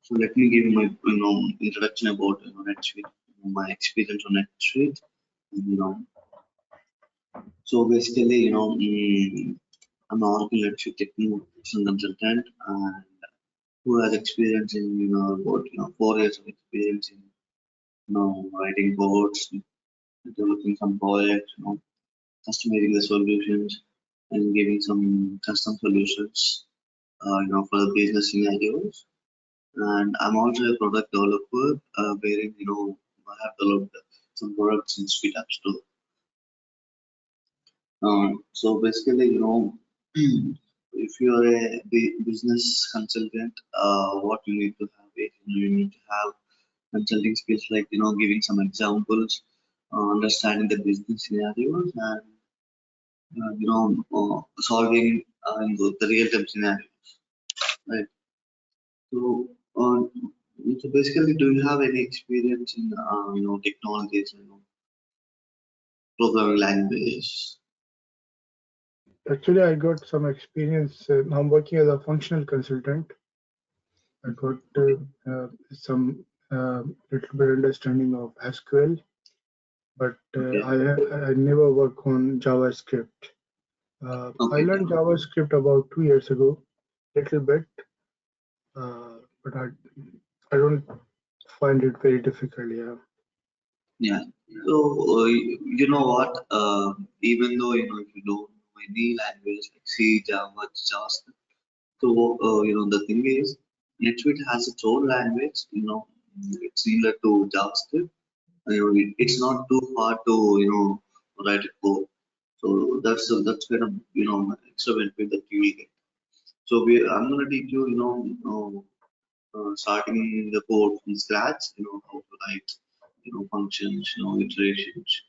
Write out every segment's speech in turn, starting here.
So let me give my introduction about NetSuite, my experience on NetSuite. You know, so basically, I'm an Oracle NetSuite technical consultant, and who has experience in about 4 years of experience in writing codes, developing some projects, customizing the solutions, and giving some custom solutions, for the business scenarios. And I'm also a product developer, wherein I have developed some products in Suite App Store. So basically, if you are a business consultant, what you need to have is you need to have consulting skills like giving some examples, understanding the business scenarios, and solving the real-time scenarios, right? So, so basically, do you have any experience in technologies, programming language? Actually, I got some experience. I'm working as a functional consultant. I got some little bit understanding of SQL, but Okay. I never work on JavaScript. I learned JavaScript about 2 years ago, little bit, but I don't find it very difficult. Yeah. Yeah. So you know what? Even though if you don't know any language like C, Java, JavaScript, so the thing is, NetSuite has its own language. It's similar to JavaScript. It's not too hard to write a code. So that's kind of extra benefit that you will get. So I'm gonna teach you starting the code from scratch. How to write functions, iterations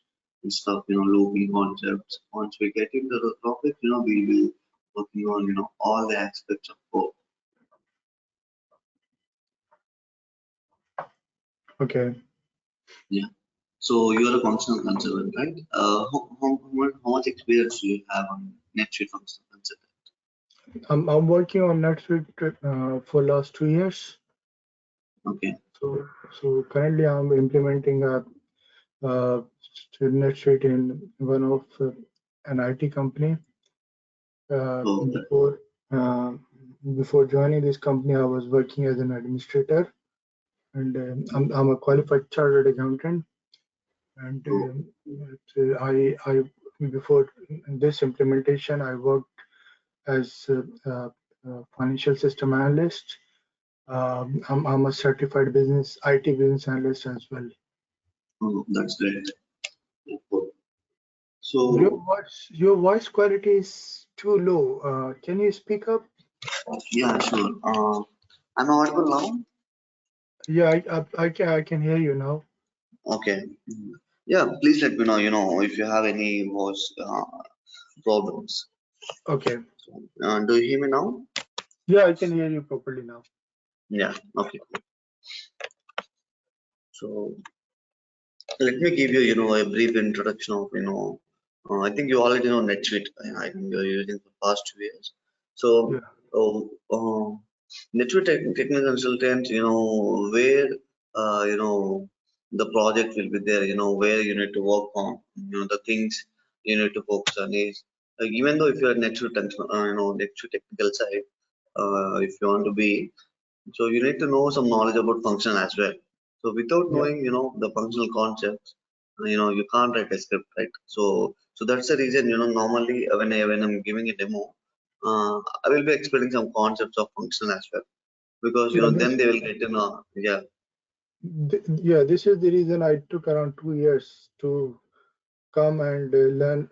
and stuff. Looping concepts. Once we get into the topic, we will working on all the aspects of code. Okay. Yeah. So you're a functional consultant, right? How much experience do you have on NetSuite functional consultant? I'm working on NetSuite for last 2 years. Okay. So currently I'm implementing a NetSuite in one of an IT company. Before joining this company, I was working as an administrator, and I'm a qualified chartered accountant. And I before this implementation, I worked as a financial system analyst. I'm a certified IT business analyst as well. Oh, that's great. So your voice quality is too low. Can you speak up? yeah, sure. I'm audible now. Yeah, I can hear you now. Okay. Yeah, please let me know. If you have any voice problems. Okay. Do you hear me now? Yeah, I can hear you properly now. Yeah. Okay. So let me give you a brief introduction of I think you already know NetSuite. I think you're using for past 2 years. So NetSuite technical consultant, where the project will be there, where you need to work on, the things you need to focus on is like, even though if you're NetSuite, NetSuite technical side, if you want to be, so you need to know some knowledge about function as well. So without knowing, the functional concepts, you can't write a script, right? So that's the reason, normally when I'm giving a demo, I will be explaining some concepts of function as well, because then they will get to know. Yeah. Yeah, this is the reason I took around 2 years to come and learn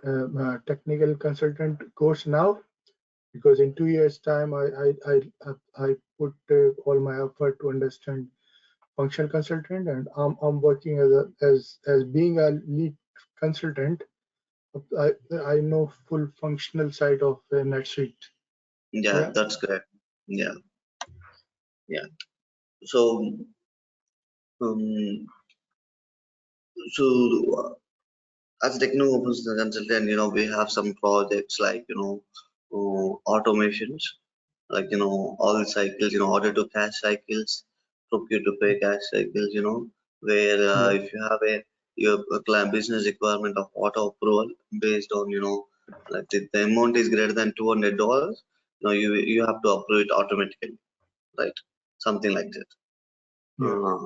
technical consultant course now, because in 2 years time I put all my effort to understand functional consultant, and I'm working as being a lead consultant. I know full functional side of NetSuite. Yeah, that's correct. Yeah. So as a technical consultant, we have some projects like automations, like all the cycles, order to cash cycles, procure to pay cash cycles, where Yeah. if you have your client business requirement of auto approval based on, like the amount is greater than $200, you have to approve it automatically, right? Something like that. Yeah.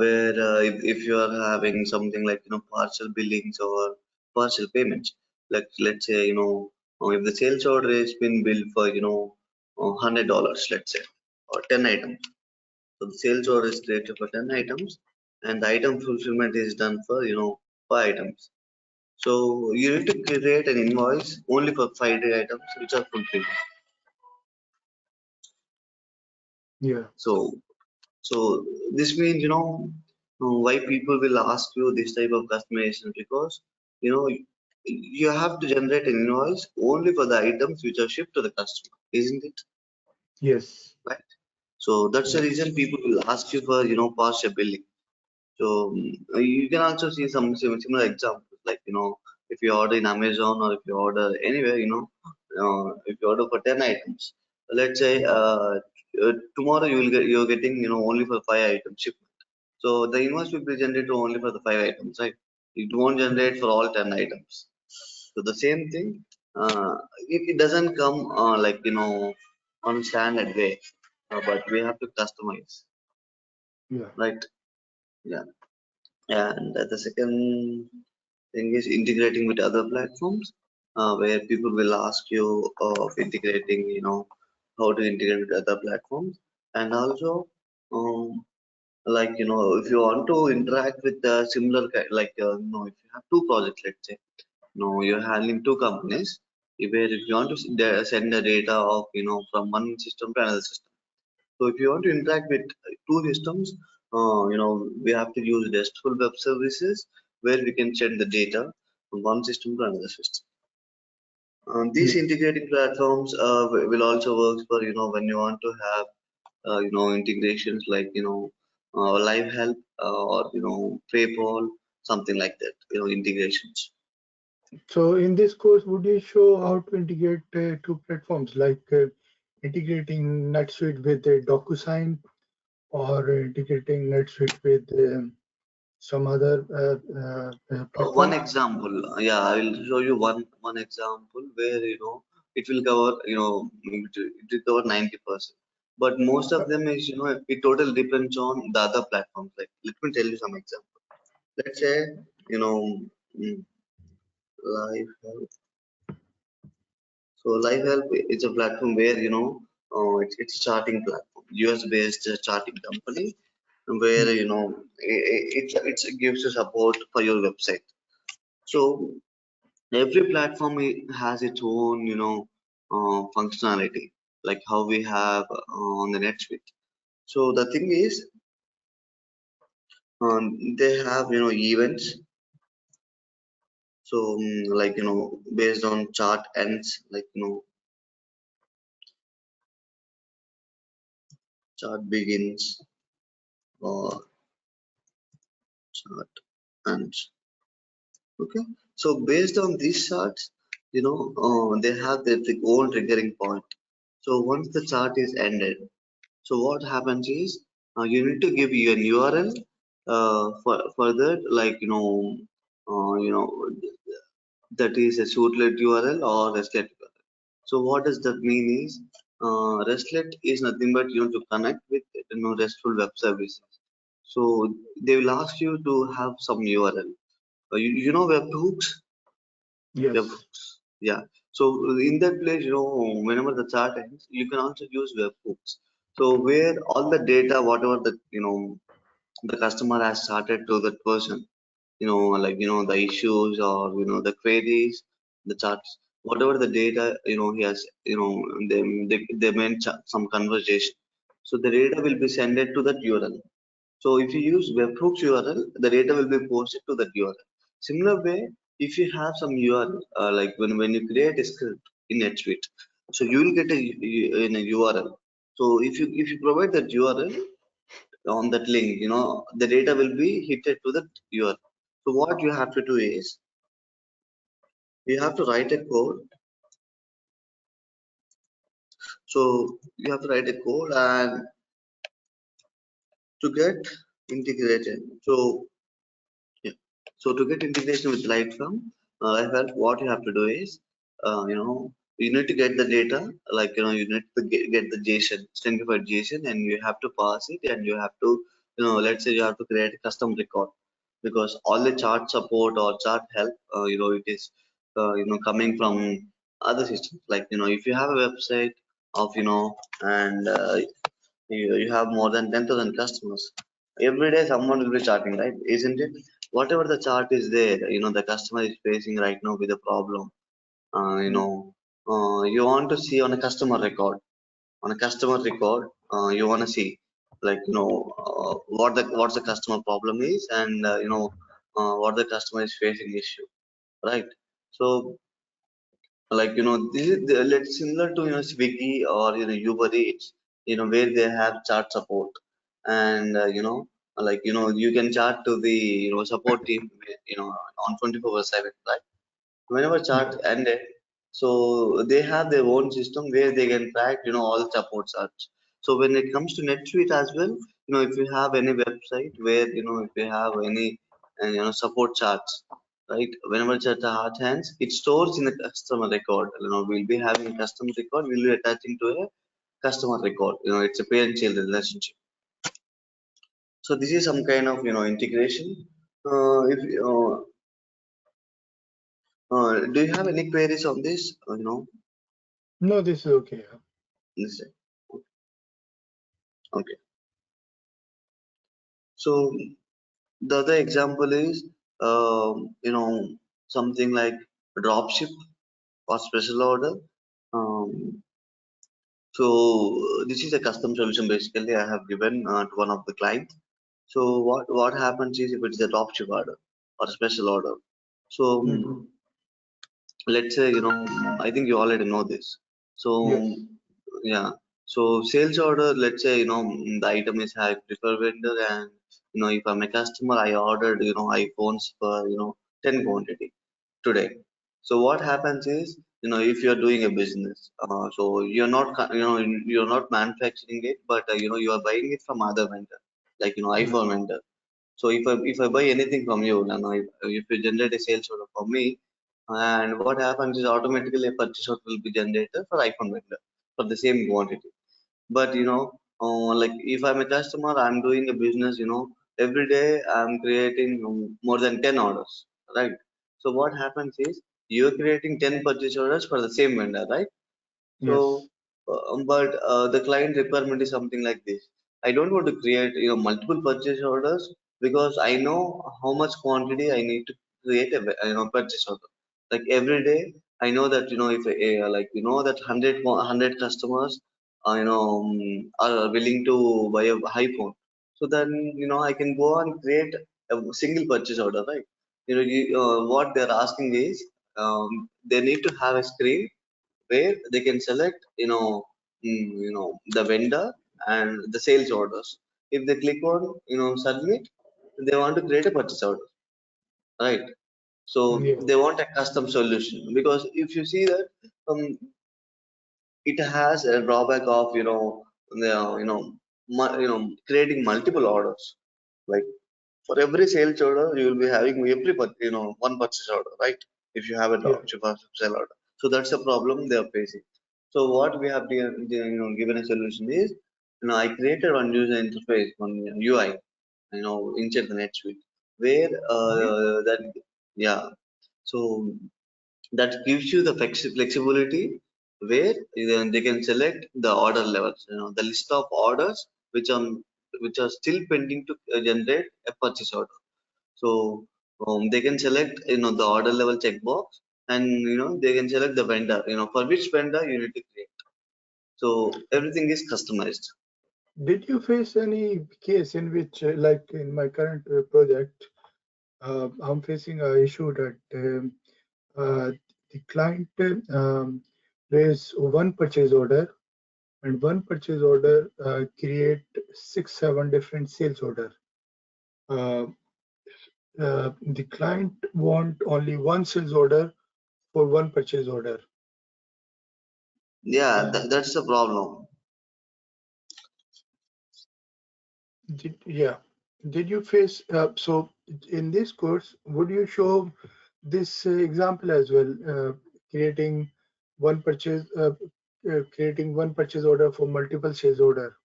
Where if you are having something like partial billings or partial payments, like let's say if the sales order has been billed for $100, let's say, or 10 items. So the sales order is created for 10 items, and the item fulfillment is done for 5 items. So you need to create an invoice only for 5 items which are fulfilled. Yeah. So this means, why people will ask you this type of customization, because you know you have to generate an invoice only for the items which are shipped to the customer, isn't it? Yes. Right. So that's the Yeah. reason people will ask you for partial billing. So you can also see some similar examples, like if you order in Amazon or if you order anywhere, if you order for 10 items, let's say tomorrow you're getting only for 5 items shipped. So the invoice will be generated only for the 5 items, right? It won't generate for all 10 items. So the same thing, it doesn't come like on standard way, but we have to customize, Yeah. right? Yeah. And the second thing is integrating with other platforms, where people will ask you of integrating, how to integrate with other platforms, and also um, like if you want to interact with similar like if you have two projects, let's say, you're handling two companies, where if you want to send the data of from one system to another system. So if you want to interact with two systems, we have to use RESTful web services where we can send the data from one system to another system. These Yeah. integrating platforms will also work for when you want to have integrations like Live Help or PayPal, something like that. Integrations. So in this course, would you show how to integrate two platforms, like integrating NetSuite with DocuSign, or integrating NetSuite with some other One platform? example, yeah, I will show you one example where it will cover it will cover 90%, but most of them is it totally depends on the other platforms. Like let me tell you some example. Let's say you know mm, Live Help. So Live Help is a platform where it's a charting platform, US based charting company, where Hmm. it gives you support for your website. So every platform has its own functionality, like how we have on the NetSuite. So the thing is, they have events. So like based on chart ends, like chart begins or chart ends. Okay, so based on these charts, they have their own triggering point. So once the chart is ended, so what happens is, you need to give you an URL for that, like that is a suitlet URL or RESTlet URL. So what does that mean is, RESTlet is nothing but to connect with RESTful web services. So they will ask you to have some URL. You know webhooks, Yes. webhooks. Yeah. So in that place, whenever the chart ends, you can also use webhooks. So where all the data, whatever the the customer has started to that person, like the issues or the queries, the charts, whatever the data he has, they meant some conversation. So the data will be sent to that URL. So if you use webhooks URL, the data will be posted to that URL. Similar way, if you have some URL, like when you create a script in NetSuite, so you will get in a URL. So if you provide that URL on that link, the data will be hitted to that URL. So what you have to do is, you have to write a code. So you have to write a code, and to get integrated. So yeah. So to get integration with Lightform, I felt what you have to do is, you need to get the data, like, you need to get the JSON, stringified JSON, and you have to pass it, and you have to, let's say you have to create a custom record, because all the chart support or chart help, it is, coming from other systems. Like, if you have a website of, and you have more than 10,000 customers. Every day someone will be charting, right? Isn't it? Whatever the chart is there, the customer is facing right now with a problem. Mm. You want to see on a customer record. On a customer record, you want to see, like, what's the customer problem is, and what the customer is facing issue, right? So, like, this is let's similar to, Swiggy or, Uber Eats, where they have chat support, and like, you can chat to the, support team, on 24/7, right? Whenever chat Yeah. ended, so they have their own system where they can track, all support charts. So when it comes to NetSuite as well, if you have any website where, if you have any support charts, right? Whenever chat hard hands, it stores in a customer record. We'll be having a customer record, we'll be attaching to a customer record. It's a parent-child relationship. So this is some kind of, integration. If Do you have any queries on this? No, this is okay. Yeah. This Okay. So the other example is, something like dropship or special order. Um, so this is a custom solution basically I have given to one of the clients. So what happens is, if it's a dropship order or a special order. So Mhm. let's say, I think you already know this. So Yes. yeah, so sales order, let's say, the item is I prefer vendor, and if I'm a customer, I ordered, iPhones for, 10 quantity today. So what happens is, if you're doing a business, so you're not you're not manufacturing it, but you are buying it from other vendor, like, Mm. iPhone vendor. So if I buy anything from you, and if you generate a sales order for me, and what happens is, automatically a purchase order will be generated for iPhone vendor for the same quantity. But like, if I'm a customer, I'm doing a business, every day I'm creating more than 10 orders, right? So what happens is, you're creating 10 purchase orders for the same vendor, right? So, Yes. but the client requirement is something like this. I don't want to create, multiple purchase orders, because I know how much quantity I need to create a, purchase order. Like, every day, I know that, if like, that 100 customers, are willing to buy a iPhone. So then, I can go and create a single purchase order, right? What they're asking is, they need to have a screen where they can select, the vendor and the sales orders. If they click on, submit, they want to create a purchase order, right? So Yeah. they want a custom solution, because if you see that, um, it has a drawback of, creating multiple orders. Like, for every sales order, you will be having one purchase order, right? If you have a Yeah. dropship or sell order. So that's a problem they are facing. So what we have given a solution is, I created one user interface, one UI, inside the NetSuite, where Okay. that yeah. So that gives you the flexibility, where they can select the order levels, the list of orders which are still pending to generate a purchase order. So they can select, the order level checkbox, and they can select the vendor, for which vendor you need to create. So everything is customized. Did you face any case in which, like in my current project, I'm facing a issue that uh, the client raise one purchase order, and one purchase order create 6, 7 different sales order. Uh, the client want only one sales order for one purchase order. Yeah, Uh, that's the problem. Did you face so in this course, would you show this example as well, creating one purchase creating one purchase order for multiple sales order,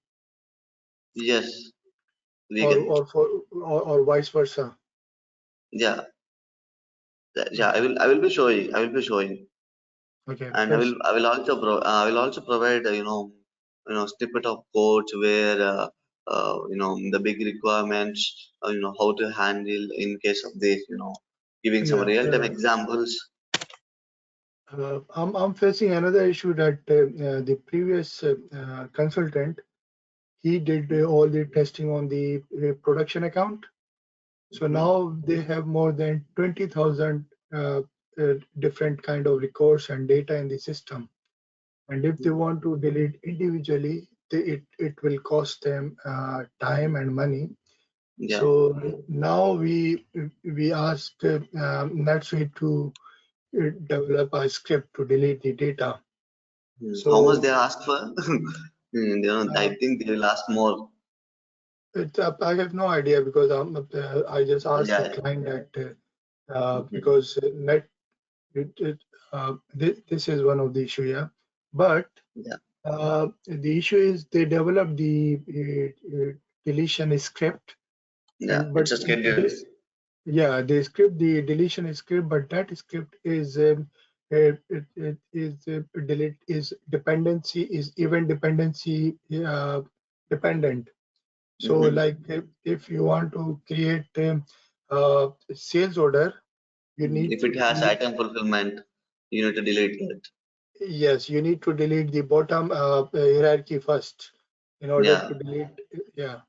Yes, we can. or vice versa? Yeah, yeah. Okay, I will be showing. I will be showing, okay, and because I will also provide snippet of codes where the big requirements, how to handle in case of this, giving some yeah, real time examples. I'm facing another issue that the previous consultant, he did all the testing on the production account. So Mhm. now they have more than 20,000 different kind of records and data in the system. And if they want to delete individually, it will cost them time and money. Yeah. So now we ask NetSuite to develop a script to delete the data. How much they So ask for? uh, I think they will ask more. I have no idea because I just asked the Yeah. client that Mhm. because this is one of the issue, yeah. But Yeah. the issue is they developed the deletion script, Yeah. and It's but a schedule. yeah, the deletion script, but that script is it is delete is dependency is event dependency dependent. So Hmm. like if you want to create sales order, you need If it has item fulfillment, you need to delete that. yes, you need to delete the bottom hierarchy first in order Yeah. to delete. Yeah.